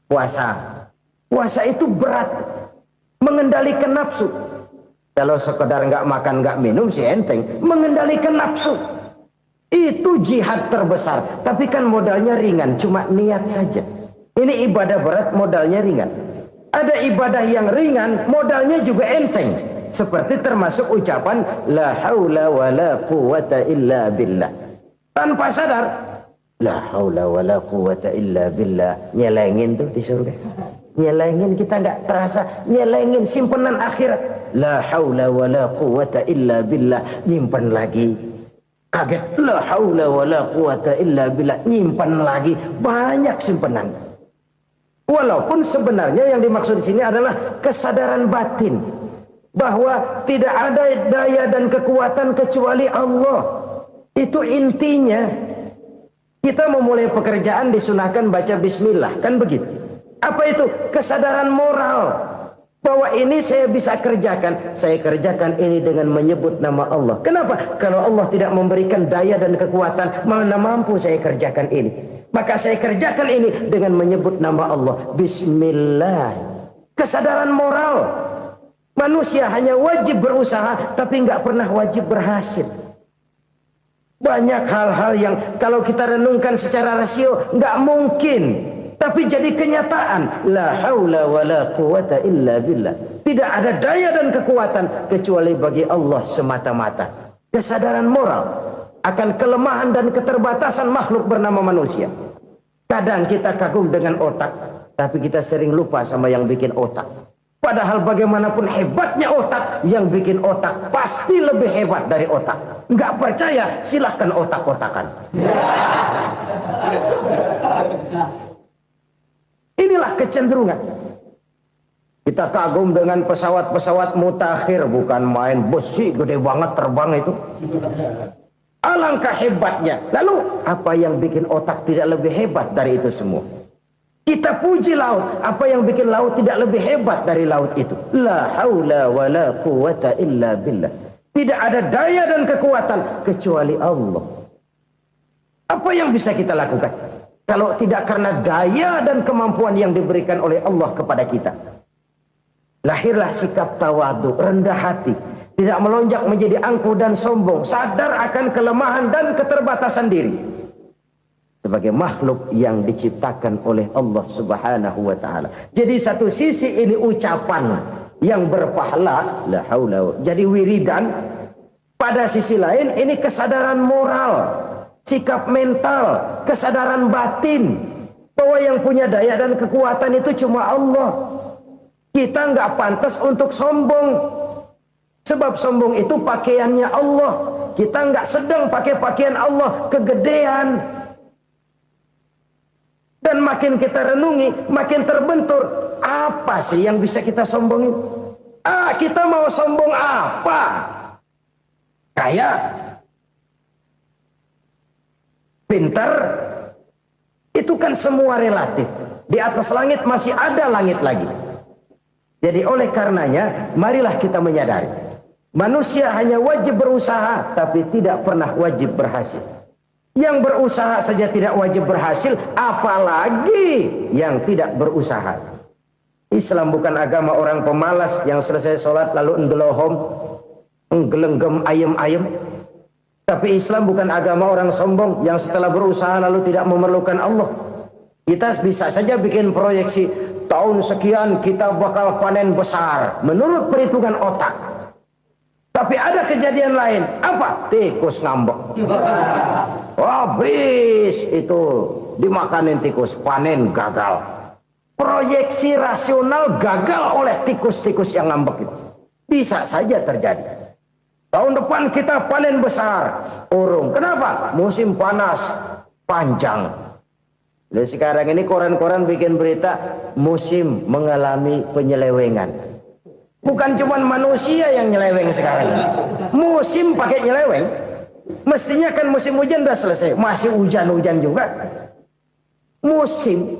puasa. Puasa itu berat, mengendalikan nafsu. Kalau sekedar nggak makan nggak minum sih enteng, mengendalikan nafsu itu jihad terbesar. Tapi kan modalnya ringan, cuma niat saja. Ini ibadah berat, modalnya ringan. Ada ibadah yang ringan, modalnya juga enteng. Seperti termasuk ucapan la haula wa la quwwata illa billah. Tanpa sadar, la haula wa la quwwata illa billah, nyelengin tuh di surga. Nyelengin, kita nggak terasa nyelengin simpenan akhirat. La haula wa la quwwata illa billah, nyimpan lagi. Kaget, la haula wa la quwwata illa billah, nyimpan lagi. Banyak simpanan. Walaupun sebenarnya yang dimaksud di sini adalah kesadaran batin bahwa tidak ada daya dan kekuatan kecuali Allah. Itu intinya. Kita memulai pekerjaan disunahkan baca bismillah, kan begitu. Apa itu? Kesadaran moral Bahwa ini saya bisa kerjakan. Saya kerjakan ini dengan menyebut nama Allah. Kenapa? Kalau Allah tidak memberikan daya dan kekuatan, mana mampu saya kerjakan ini. Maka saya kerjakan ini dengan menyebut nama Allah. Bismillah. Kesadaran moral. Manusia hanya wajib berusaha, tapi nggak pernah wajib berhasil. Banyak hal-hal yang kalau kita renungkan secara rasio nggak mungkin, tapi jadi kenyataan. La haula wa la quwata illa billah. Tidak ada daya dan kekuatan kecuali bagi Allah semata-mata. Kesadaran moral akan kelemahan dan keterbatasan makhluk bernama manusia. Kadang kita kagum dengan otak, tapi kita sering lupa sama yang bikin otak. Padahal bagaimanapun hebatnya otak, yang bikin otak pasti lebih hebat dari otak. Nggak percaya, silahkan otak-otakan. Inilah kecenderungan. Kita kagum dengan pesawat-pesawat mutakhir, bukan main, besi gede banget terbang itu. Alangkah hebatnya. Lalu apa yang bikin otak tidak lebih hebat dari itu semua? Kita puji laut, apa yang bikin laut tidak lebih hebat dari laut itu? La haula wa la quwata illa billah. Tidak ada daya dan kekuatan kecuali Allah. Apa yang bisa kita lakukan kalau tidak karena daya dan kemampuan yang diberikan oleh Allah kepada kita? Lahirlah sikap tawadu, rendah hati, tidak melonjak menjadi angkuh dan sombong, sadar akan kelemahan dan keterbatasan diri. Sebagai makhluk yang diciptakan oleh Allah Subhanahu wa ta'ala. Jadi satu sisi ini ucapan yang berpahala, la haula, jadi wiridan. Pada sisi lain ini kesadaran moral, sikap mental, kesadaran batin, bahwa yang punya daya dan kekuatan itu cuma Allah. Kita nggak pantas untuk sombong, sebab sombong itu pakaiannya Allah. Kita nggak sedang pakai pakaian Allah, kegedean. Dan makin kita renungi, makin terbentur. Apa sih yang bisa kita sombongin? Kita mau sombong apa? Kaya? Pintar? Itu kan semua relatif. Di atas langit masih ada langit lagi. Jadi oleh karenanya, marilah kita menyadari. Manusia hanya wajib berusaha, tapi tidak pernah wajib berhasil. Yang berusaha saja tidak wajib berhasil, apalagi yang tidak berusaha. Islam bukan agama orang pemalas yang selesai sholat lalu endelohom, enggelenggem ayem-ayem. Tapi Islam bukan agama orang sombong yang setelah berusaha lalu tidak memerlukan Allah. Kita bisa saja bikin proyeksi, tahun sekian kita bakal panen besar menurut perhitungan otak. Tapi ada kejadian lain. Apa? Tikus ngambek. Habis itu dimakanin tikus, panen gagal. Proyeksi rasional gagal oleh tikus-tikus yang ngambek itu. Bisa saja terjadi. Tahun depan kita panen besar, urung. Kenapa? Musim panas panjang. Dan sekarang ini koran-koran bikin berita musim mengalami penyelewengan. Bukan cuma manusia yang nyeleweng sekarang. Musim pakai nyeleweng. Mestinya kan musim hujan udah selesai, masih hujan-hujan juga. Musim.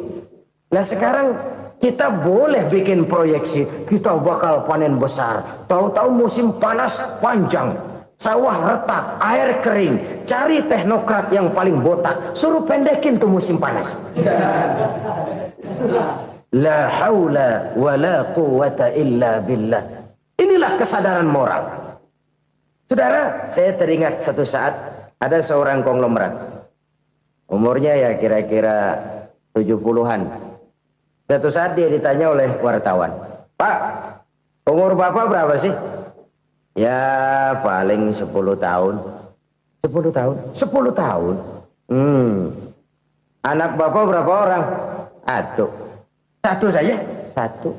Nah sekarang kita boleh bikin proyeksi, kita bakal panen besar. Tahu-tahu musim panas panjang, sawah retak, air kering. Cari teknokrat yang paling botak, suruh pendekin tuh musim panas. La haula wa la quwata illa billah. Inilah kesadaran moral. Saudara, saya teringat satu saat ada seorang konglomerat. Umurnya ya kira-kira 70-an. Satu saat dia ditanya oleh wartawan, "Pak, umur Bapak berapa sih?" "Ya paling 10 tahun." 10 tahun? 10 tahun? Anak Bapak berapa orang? Satu saja? Satu.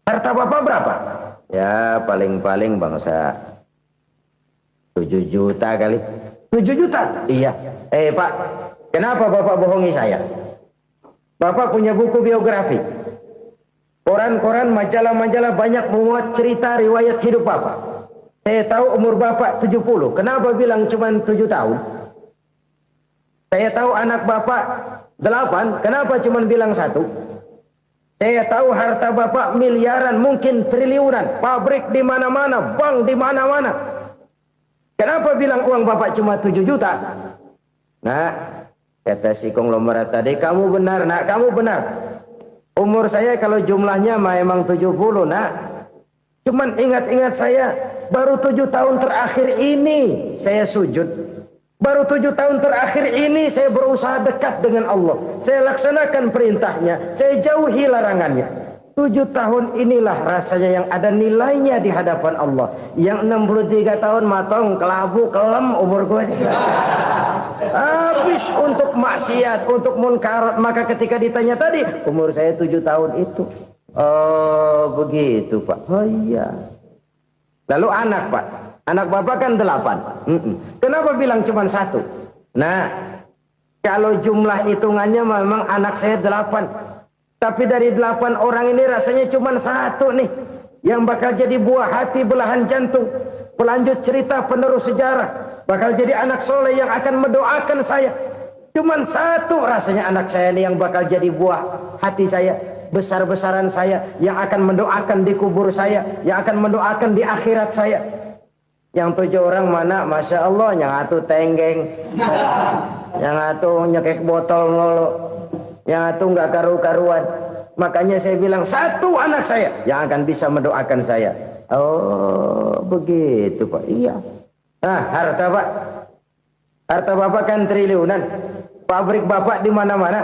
Harta Bapak berapa? Ya paling-paling bangsa 7 juta kali. 7 juta? Iya. Pak, kenapa Bapak bohongi saya? Bapak punya buku biografi. Koran-koran, majalah-majalah banyak memuat cerita riwayat hidup Bapak. Saya tahu umur Bapak 70. Kenapa bilang cuma 7 tahun? Saya tahu anak Bapak 8. Kenapa cuma bilang 1? Saya tahu harta bapak miliaran, mungkin triliunan, pabrik di mana-mana, bank di mana-mana. Kenapa bilang uang bapak cuma 7 juta? Nah, kata si konglomerat tadi, kamu benar nak, kamu benar. Umur saya kalau jumlahnya memang 70 nak. Cuman ingat-ingat saya, baru 7 tahun terakhir ini saya sujud. Baru 7 tahun terakhir ini saya berusaha dekat dengan Allah. Saya laksanakan perintahnya, saya jauhi larangannya. 7 tahun inilah rasanya yang ada nilainya di hadapan Allah. Yang 63 tahun matong, kelabu, kelem umur gue. Habis untuk maksiat, untuk munkarat. Maka ketika ditanya tadi, umur saya 7 tahun itu. Oh begitu Pak. Oh iya. Lalu anak Pak. Anak bapak kan 8. Kenapa bilang cuma 1? Nah, kalau jumlah hitungannya memang anak saya 8. Tapi dari 8 orang ini rasanya cuma 1 nih. Yang bakal jadi buah hati, belahan jantung. Pelanjut cerita, penerus sejarah. Bakal jadi anak soleh yang akan mendoakan saya. Cuma 1 rasanya anak saya ini yang bakal jadi buah hati saya. Besar-besaran saya. Yang akan mendoakan di kubur saya. Yang akan mendoakan di akhirat saya. Yang 7 orang mana, Masya Allah, yang atu tenggeng, yang atu nyekek botol mulu, yang atu nggak karu-karuan. Makanya saya bilang 1 anak saya yang akan bisa mendoakan saya. Oh begitu Pak. Iya. Nah harta Pak, harta bapak kan triliunan, pabrik bapak di mana-mana,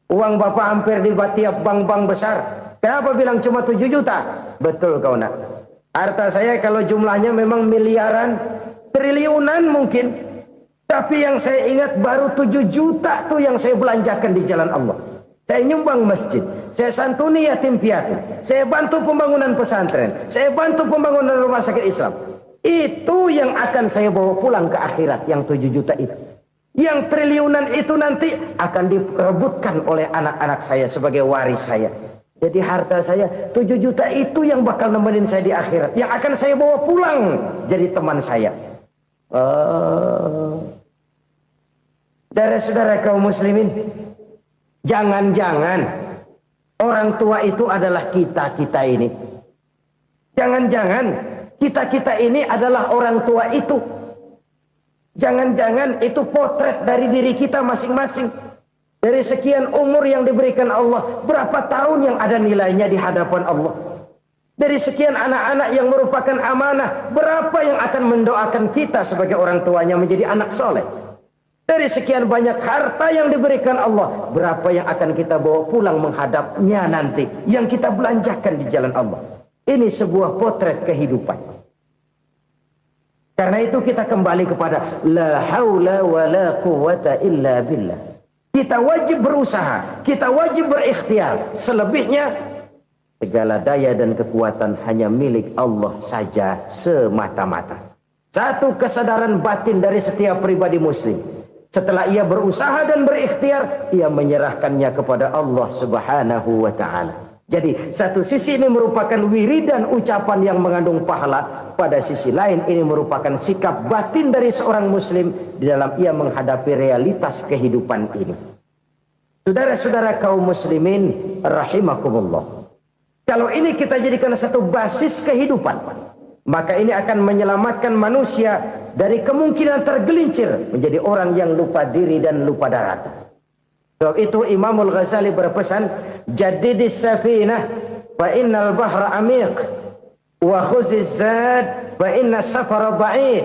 uang bapak hampir di tiap bank-bank besar. Kenapa bilang cuma 7 juta? Betul kau nak. Harta saya kalau jumlahnya memang miliaran, triliunan mungkin. Tapi yang saya ingat baru 7 juta tuh yang saya belanjakan di jalan Allah. Saya nyumbang masjid, saya santuni yatim piatu, saya bantu pembangunan pesantren, saya bantu pembangunan rumah sakit Islam. Itu yang akan saya bawa pulang ke akhirat, yang 7 juta itu. Yang triliunan itu nanti akan diperebutkan oleh anak-anak saya sebagai waris saya. Jadi harta saya 7 juta itu yang bakal nemenin saya di akhirat. Yang akan saya bawa pulang jadi teman saya. Saudara-saudara kaum muslimin, jangan-jangan orang tua itu adalah kita-kita ini. Jangan-jangan kita-kita ini adalah orang tua itu. Jangan-jangan itu potret dari diri kita masing-masing. Dari sekian umur yang diberikan Allah, berapa tahun yang ada nilainya di hadapan Allah? Dari sekian anak-anak yang merupakan amanah, berapa yang akan mendoakan kita sebagai orang tuanya menjadi anak soleh? Dari sekian banyak harta yang diberikan Allah, berapa yang akan kita bawa pulang menghadapnya nanti, yang kita belanjakan di jalan Allah? Ini sebuah potret kehidupan. Karena itu kita kembali kepada la haula wa la quwata illa billah. Kita wajib berusaha, kita wajib berikhtiar. Selebihnya, segala daya dan kekuatan hanya milik Allah saja semata-mata. Satu kesadaran batin dari setiap pribadi muslim. Setelah ia berusaha dan berikhtiar, ia menyerahkannya kepada Allah Subhanahu wa ta'ala. Jadi, satu sisi ini merupakan wiridan ucapan yang mengandung pahala. Pada sisi lain, ini merupakan sikap batin dari seorang muslim di dalam ia menghadapi realitas kehidupan ini. Saudara-saudara kaum muslimin rahimakumullah. Kalau ini kita jadikan satu basis kehidupan, maka ini akan menyelamatkan manusia dari kemungkinan tergelincir menjadi orang yang lupa diri dan lupa darat. Sebab itu Imamul Ghazali berpesan, jadidis safinah fa innal bahra amiq wa khuziz zad fa inna safara ba'id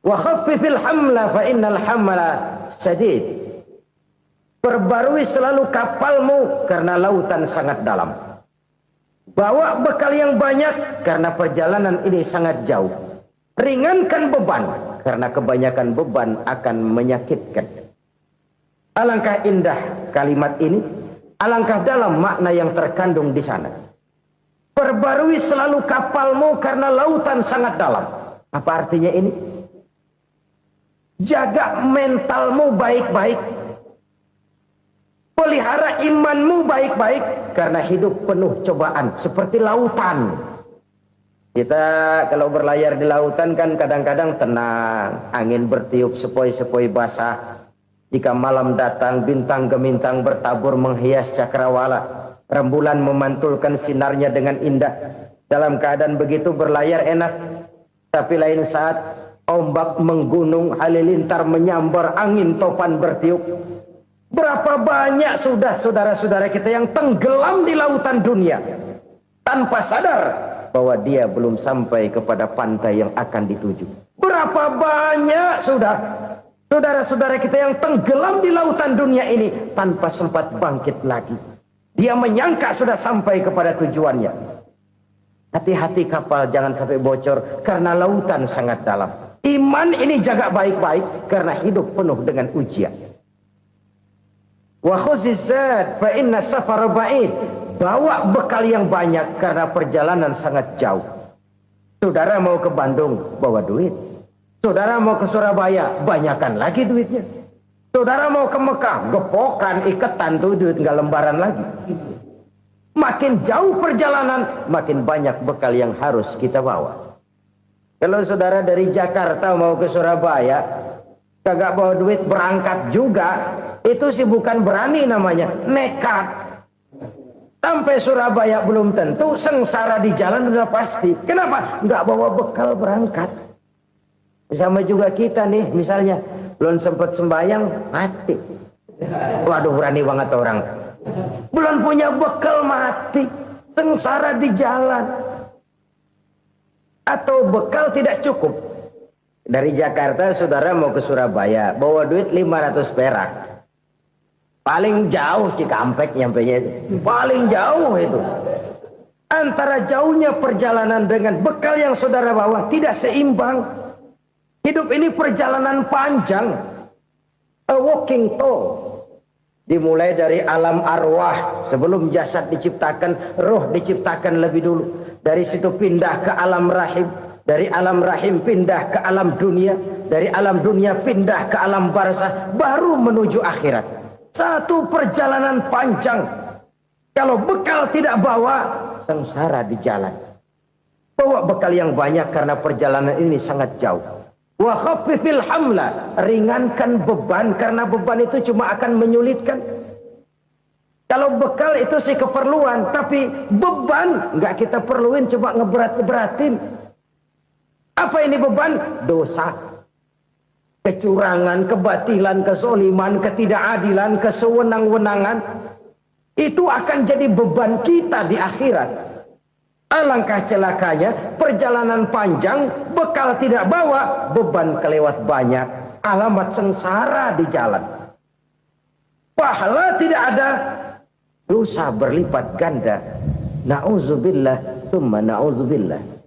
wa khaffifil hamla fa innal hamla sadid. Perbarui selalu kapalmu karena lautan sangat dalam. Bawa bekal yang banyak karena perjalanan ini sangat jauh. Ringankan beban karena kebanyakan beban akan menyakitkan. Alangkah indah kalimat ini, alangkah dalam makna yang terkandung di sana. Perbarui selalu kapalmu karena lautan sangat dalam. Apa artinya ini? Jaga mentalmu baik-baik. Pelihara imanmu baik-baik karena hidup penuh cobaan seperti lautan. Kita kalau berlayar di lautan kan kadang-kadang tenang, angin bertiup sepoi-sepoi basah. Jika malam datang bintang gemintang bertabur menghias cakrawala. Rembulan memantulkan sinarnya dengan indah. Dalam keadaan begitu berlayar enak. Tapi lain saat ombak menggunung, halilintar menyambar, angin topan bertiup. Berapa banyak sudah saudara-saudara kita yang tenggelam di lautan dunia tanpa sadar bahwa dia belum sampai kepada pantai yang akan dituju. Berapa banyak sudah saudara-saudara kita yang tenggelam di lautan dunia ini tanpa sempat bangkit lagi. Dia menyangka sudah sampai kepada tujuannya. Hati-hati kapal jangan sampai bocor karena lautan sangat dalam. Iman ini jaga baik-baik karena hidup penuh dengan ujian. Wa khuzizat fa inna safar ba'id. Bawa bekal yang banyak karena perjalanan sangat jauh. Saudara mau ke Bandung, bawa duit. Saudara mau ke Surabaya, banyakan lagi duitnya. Saudara mau ke Mekah, gepokan, iketan tuh duit nggak lembaran lagi. Makin jauh perjalanan, makin banyak bekal yang harus kita bawa. Kalau saudara dari Jakarta mau ke Surabaya, kagak bawa duit berangkat juga, itu sih bukan berani namanya, nekat. Sampai Surabaya belum tentu, sengsara di jalan udah pasti. Kenapa? Nggak bawa bekal berangkat. Sama juga kita nih, misalnya belum sempat sembahyang, mati. Waduh, berani banget orang. Belum punya bekal, mati. Sengsara di jalan. Atau bekal tidak cukup. Dari Jakarta saudara mau ke Surabaya, bawa duit 500 perak. Paling jauh Cikampek nyampenya itu. Paling jauh itu. Antara jauhnya perjalanan dengan bekal yang saudara bawa tidak seimbang. Hidup ini perjalanan panjang. A walking tour. Dimulai dari alam arwah. Sebelum jasad diciptakan, roh diciptakan lebih dulu. Dari situ pindah ke alam rahim. Dari alam rahim pindah ke alam dunia. Dari alam dunia pindah ke alam barzah. Baru menuju akhirat. Satu perjalanan panjang. Kalau bekal tidak bawa, sengsara di jalan. Bawa bekal yang banyak karena perjalanan ini sangat jauh. Wa khaffifil hamla, ringankan beban karena beban itu cuma akan menyulitkan. Kalau bekal itu sih keperluan, tapi beban nggak kita perluin, cuma ngeberat-beratin. Apa ini beban? Dosa, kecurangan, kebatilan, kezoliman, ketidakadilan, kesewenang-wenangan. Itu akan jadi beban kita di akhirat. Alangkah celakanya, perjalanan panjang, bekal tidak bawa, beban kelewat banyak, alamat sengsara di jalan. Pahala tidak ada, dosa berlipat ganda. Na'udzubillah, summa na'udzubillah.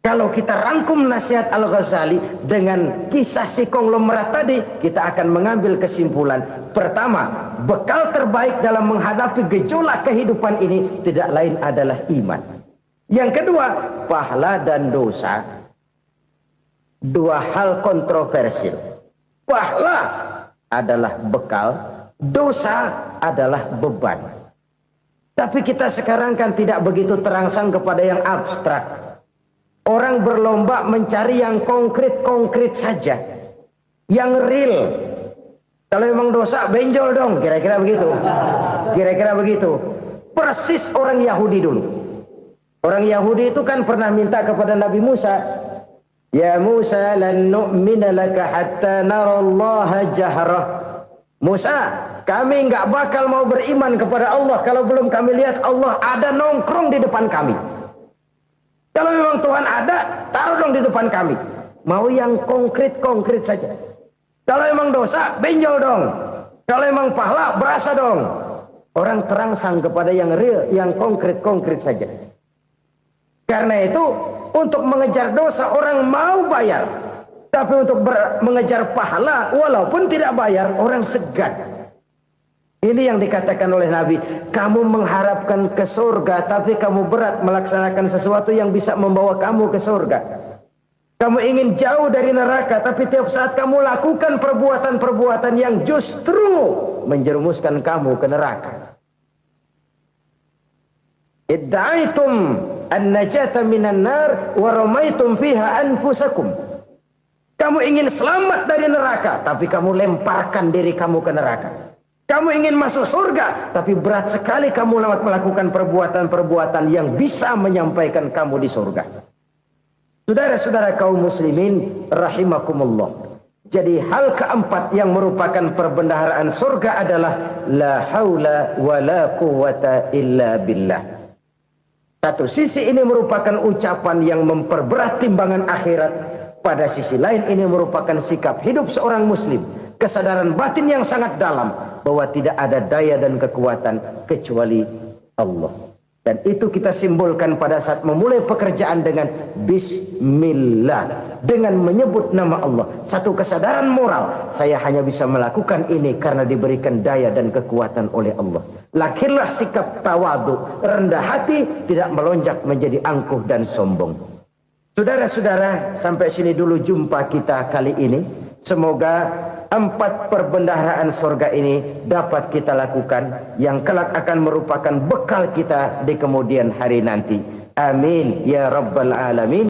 Kalau kita rangkum nasihat Al-Ghazali dengan kisah si konglomerat tadi, kita akan mengambil kesimpulan. Pertama, bekal terbaik dalam menghadapi gejolak kehidupan ini tidak lain adalah iman. Yang kedua, pahala dan dosa. Dua hal kontroversial. Pahala adalah bekal, dosa adalah beban. Tapi kita sekarang kan tidak begitu terangsang kepada yang abstrak. Orang berlomba mencari yang konkret-konkret saja. Yang real. Kalau memang dosa, benjol dong. Kira-kira begitu. Kira-kira begitu. Persis orang Yahudi dulu. Orang Yahudi itu kan pernah minta kepada Nabi Musa. Ya Musa lan nu'mina laka hatta narallaha jahrah. Musa, kami nggak bakal mau beriman kepada Allah kalau belum kami lihat Allah ada nongkrong di depan kami. Kalau memang Tuhan ada, taruh dong di depan kami. Mau yang konkret-konkret saja. Kalau memang dosa, benjol dong. Kalau memang pahala, berasa dong. Orang terangsang kepada yang real, yang konkret-konkret saja. Karena itu, untuk mengejar dosa, orang mau bayar. Tapi untuk mengejar pahala, walaupun tidak bayar, orang segan. Ini yang dikatakan oleh Nabi, kamu mengharapkan ke surga, tapi kamu berat melaksanakan sesuatu yang bisa membawa kamu ke surga. Kamu ingin jauh dari neraka, tapi tiap saat kamu lakukan perbuatan-perbuatan yang justru menjerumuskan kamu ke neraka. Idda'aitum an-najata minan nar wa ramaitum fiha anfusakum. Kamu ingin selamat dari neraka, tapi kamu lemparkan diri kamu ke neraka. Kamu ingin masuk surga, tapi berat sekali kamu melakukan perbuatan-perbuatan yang bisa menyampaikan kamu di surga. Saudara-saudara kaum muslimin rahimakumullah. Jadi hal keempat yang merupakan perbendaharaan surga adalah la haula wa la quwata illa billah. Satu sisi ini merupakan ucapan yang memperberat timbangan akhirat. Pada sisi lain ini merupakan sikap hidup seorang muslim. Kesadaran batin yang sangat dalam bahwa tidak ada daya dan kekuatan kecuali Allah. Dan itu kita simbolkan pada saat memulai pekerjaan dengan Bismillah. Dengan menyebut nama Allah. Satu kesadaran moral. Saya hanya bisa melakukan ini karena diberikan daya dan kekuatan oleh Allah. Lahirlah sikap tawadu, rendah hati, tidak melonjak menjadi angkuh dan sombong. Saudara-saudara, sampai sini dulu jumpa kita kali ini. Semoga 4 perbendaharaan surga ini dapat kita lakukan, yang kelak akan merupakan bekal kita di kemudian hari nanti. Amin ya rabbal alamin.